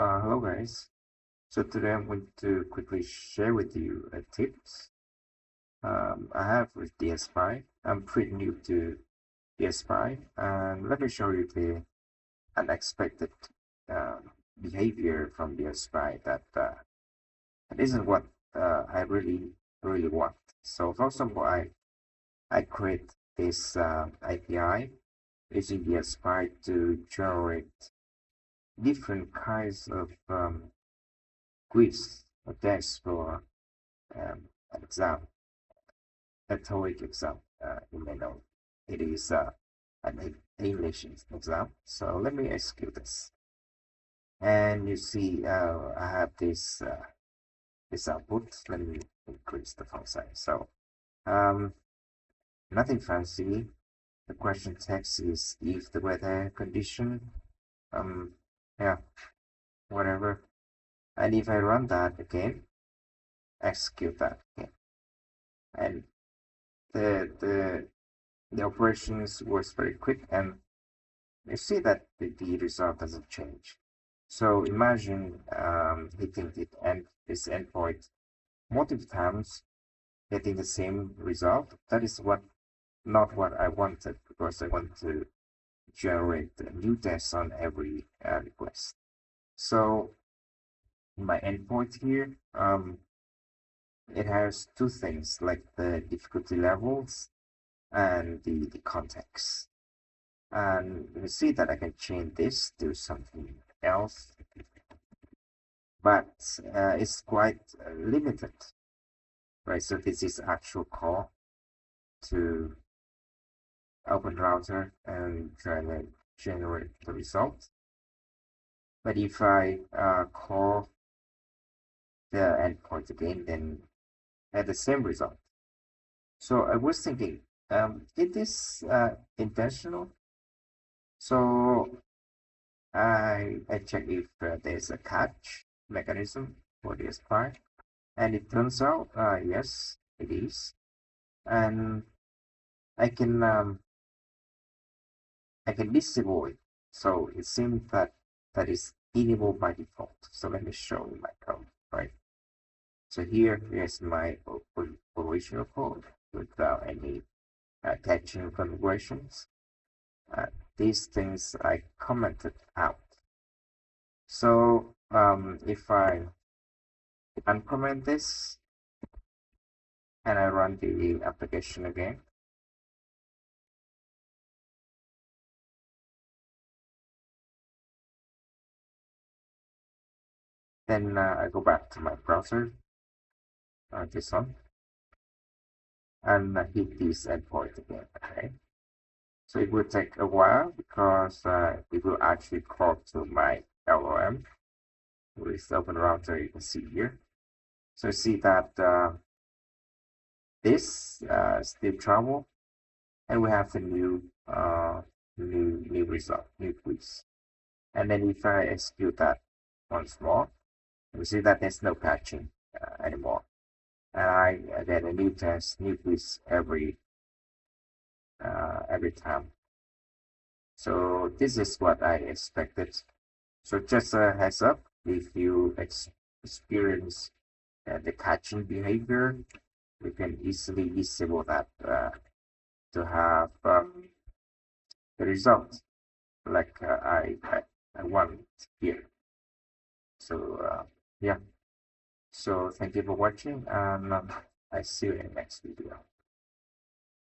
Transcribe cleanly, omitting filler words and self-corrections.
Hello guys. So today I'm going to quickly share with you tips I have with DSPy. I'm pretty new to DSPy, and let me show you the unexpected behavior from DSPy that isn't what I really want. So for example, I create this API using DSPy to generate different kinds of quiz or test for an exam, a TOEIC exam. You may know it is an English exam. So let me execute this, and you see I have this output. Let me increase the font size. So um, nothing fancy. The question text is if the weather condition, yeah, whatever. And if I run that again, execute that again, and the the operations was very quick, and you see that the result doesn't change. So imagine hitting this endpoint multiple times, getting the same result. That is not what I wanted, because I want to generate a new test on every request. So my endpoint here, it has two things, like the difficulty levels and the context. And you see that I can change this to something else, but it's quite limited, right? So this is actual call to open router and try to generate the result. But if I call the endpoint again, then I have the same result. So I was thinking, is this intentional? So I check if there's a catch mechanism for this part, and it turns out yes, it is, and I can disable it. So it seems that is enabled by default. So let me show you my code, right? So here's my original code without any catching configurations. These things I commented out. So if I uncomment this and I run the application again, then I go back to my browser, this one, and hit this endpoint again. Okay, so it will take a while because it will actually call to my LOM with open router. You can see here. So you see that this still travel, and we have the new new result, new quiz. And then if I execute that once more, we see that there's no patching anymore, and I get a new test, new quiz every time. So this is what I expected. So just a heads up, if you experience the catching behavior, we can easily disable that to have the result like I want here. So yeah, so thank you for watching, and I see you in the next video.